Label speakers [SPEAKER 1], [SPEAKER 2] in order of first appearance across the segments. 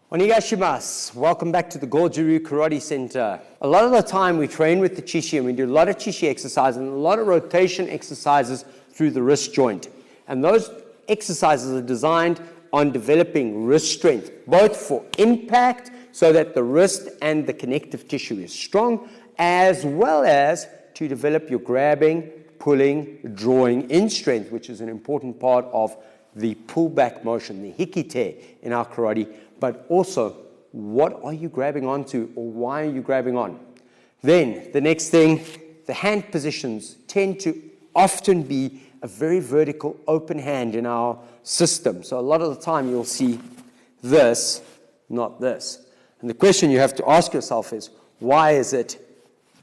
[SPEAKER 1] Onegashimasu. Welcome back to the Goju Karate Center. A lot of the time we train with the Chishi and we do a lot of Chishi exercises and a lot of rotation exercises through the wrist joint. And those exercises are designed on developing wrist strength, both for impact so that the wrist and the connective tissue is strong, as well as to develop your grabbing, pulling, drawing in strength, which is an important part of the pullback motion, the hikite in our karate. But also, what are you grabbing onto, or why are you grabbing on? Then, the next thing, the hand positions tend to often be a very vertical, open hand in our system. So a lot of the time you'll see this, not this. And the question you have to ask yourself is, why is it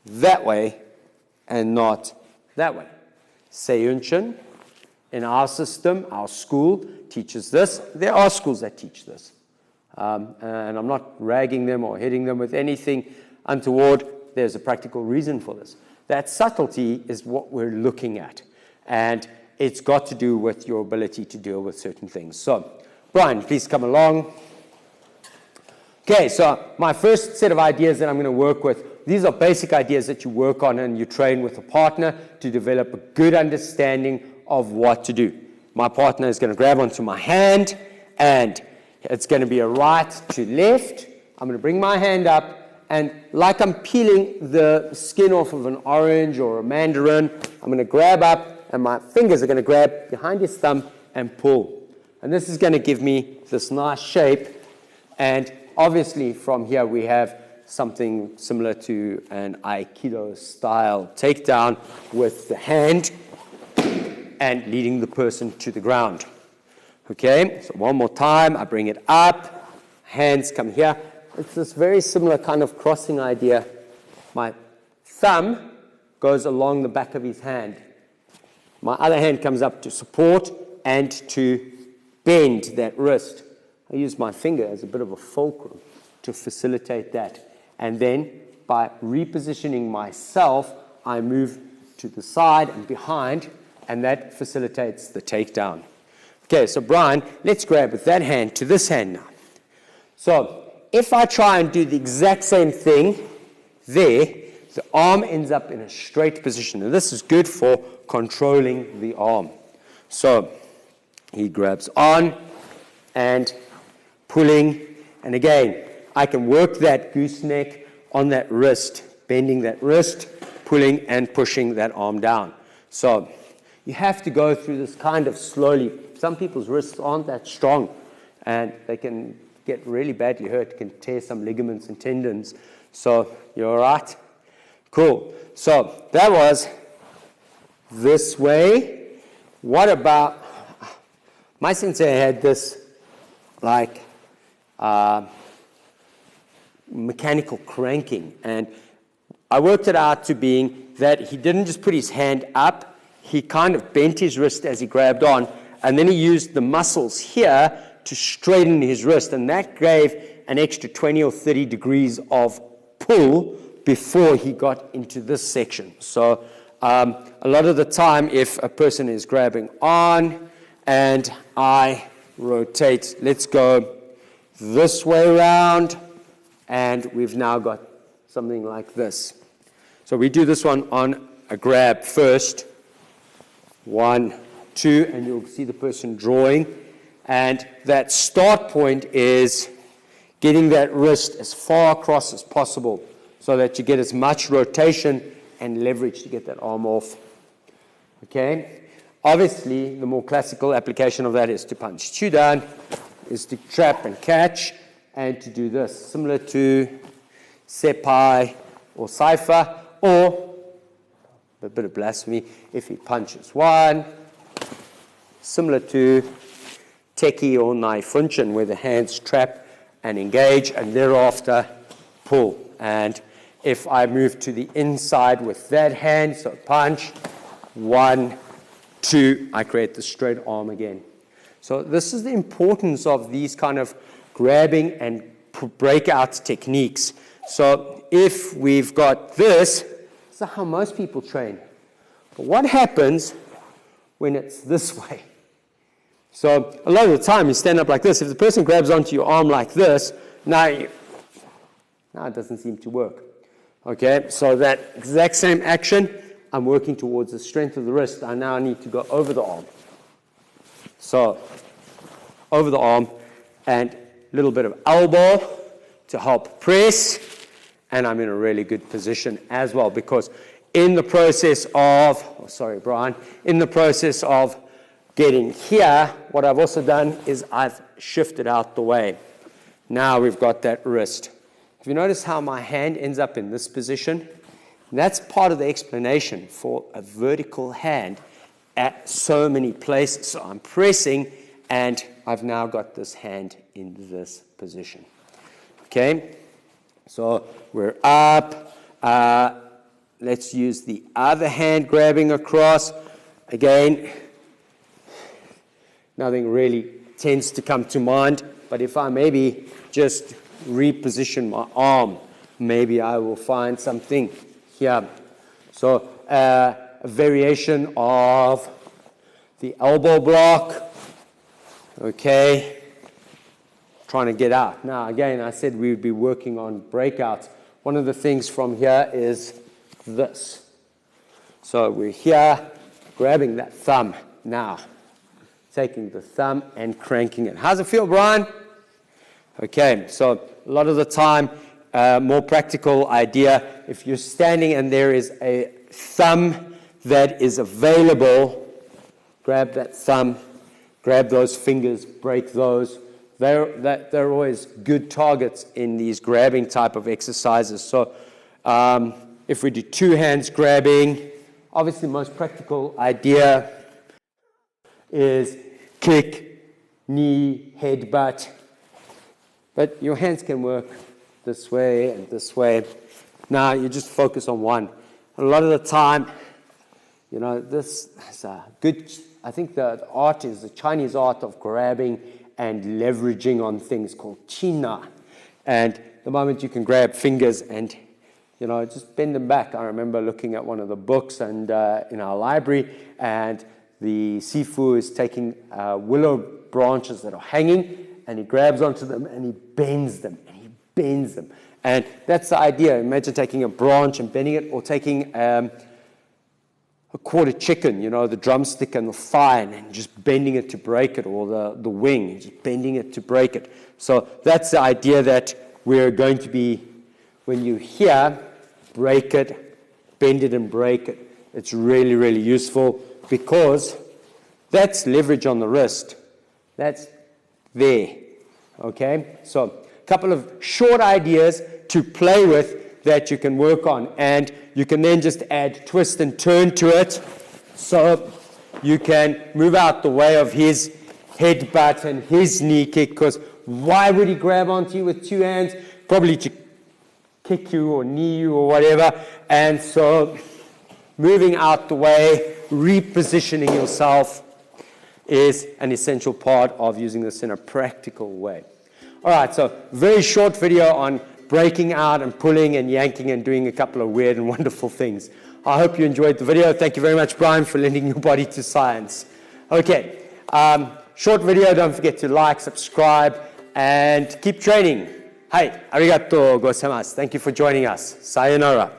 [SPEAKER 1] that way and not that way? Seiyunshin, in our system, our school teaches this. There are schools that teach this. And I'm not ragging them or hitting them with anything untoward. There's a practical reason for this. That subtlety is what we're looking at. And it's got to do with your ability to deal with certain things. So, Brian, please come along. Okay, so my first set of ideas that I'm going to work with, these are basic ideas that you work on and you train with a partner to develop a good understanding of what to do. My partner is going to grab onto my hand, and it's going to be a right to left. I'm going to bring my hand up, and like I'm peeling the skin off of an orange or a mandarin, I'm going to grab up, and my fingers are going to grab behind his thumb and pull. And this is going to give me this nice shape. And obviously from here we have something similar to an Aikido style takedown with the hand and leading the person to the ground. Okay, so one more time, I bring it up, hands come here. It's this very similar kind of crossing idea. My thumb goes along the back of his hand. My other hand comes up to support and to bend that wrist. I use my finger as a bit of a fulcrum to facilitate that. And then by repositioning myself, I move to the side and behind, and that facilitates the takedown. Okay, so Brian, let's grab with that hand to this hand now. So if I try and do the exact same thing there, the arm ends up in a straight position. And this is good for controlling the arm. So he grabs on and pulling. And again, I can work that gooseneck on that wrist, bending that wrist, pulling and pushing that arm down. So you have to go through this kind of slowly. Some people's wrists aren't that strong, and they can get really badly hurt, can tear some ligaments and tendons. So, you're all right? Cool. So, that was this way. What about, my sensei had this, like, mechanical cranking, and I worked it out to being that he didn't just put his hand up, he kind of bent his wrist as he grabbed on, and then he used the muscles here to straighten his wrist, and that gave an extra 20 or 30 degrees of pull before he got into this section. So a lot of the time, if a person is grabbing on and I rotate, let's go this way around, and we've now got something like this. So we do this one on a grab first. 1, 2, and you'll see the person drawing. And that start point is getting that wrist as far across as possible so that you get as much rotation and leverage to get that arm off. Okay? Obviously, the more classical application of that is to punch chudan, is to trap and catch, and to do this, similar to sepai or saifa, or a bit of blasphemy, if he punches 1, similar to teki or naifunshin, where the hands trap and engage, and thereafter pull. And if I move to the inside with that hand, so punch, 1, 2, I create the straight arm again. So this is the importance of these kind of grabbing and breakout techniques. So if we've got this, this is how most people train. But what happens when it's this way? So a lot of the time you stand up like this. If the person grabs onto your arm like this, Now it doesn't seem to work. Okay, so that exact same action, I'm working towards the strength of the wrist. I now need to go over the arm. So, over the arm, and a little bit of elbow to help press, and I'm in a really good position as well, because in the process of, in the process of getting here, what I've also done is I've shifted out the way. Now we've got that wrist. Have you noticed how my hand ends up in this position? And that's part of the explanation for a vertical hand at so many places. So I'm pressing, and I've now got this hand in this position. Okay? So we're up. Let's use the other hand grabbing across. Again, nothing really tends to come to mind, but if I maybe just reposition my arm, maybe I will find something here. So a variation of the elbow block. Okay, trying to get out. Now again, I said we would be working on breakouts. One of the things from here is this. So we're here, grabbing that thumb now. Taking the thumb and cranking it. How's it feel, Brian? Okay, so a lot of the time, more practical idea, if you're standing and there is a thumb that is available, grab that thumb, grab those fingers, break those. They're always good targets in these grabbing type of exercises. So if we do two hands grabbing, obviously the most practical idea is kick, knee, headbutt. But your hands can work this way and this way. Now you just focus on one. A lot of the time, you know, this is a good, I think the art is the Chinese art of grabbing and leveraging on things called Qina. And the moment you can grab fingers and, you know, just bend them back. I remember looking at one of the books and in our library, and the Sifu is taking willow branches that are hanging, and he grabs onto them and he bends them, and he bends them. And that's the idea. Imagine taking a branch and bending it, or taking a quarter chicken, you know, the drumstick and the thigh, and just bending it to break it, or the wing, just bending it to break it. So that's the idea that we're going to be, when you hear, break it, bend it and break it. It's really, really useful, because that's leverage on the wrist. That's there, okay? So a couple of short ideas to play with that you can work on, and you can then just add twist and turn to it, so you can move out the way of his headbutt and his knee kick, because why would he grab onto you with two hands? Probably to kick you or knee you or whatever. And so moving out the way, repositioning yourself is an essential part of using this in a practical way. All right, so very short video on breaking out and pulling and yanking and doing a couple of weird and wonderful things. I hope you enjoyed the video. Thank you very much, Brian, for lending your body to science. Okay, short video. Don't forget to like, subscribe, and keep training. Hai, arigatou gozaimasu. Thank you for joining us. Sayonara.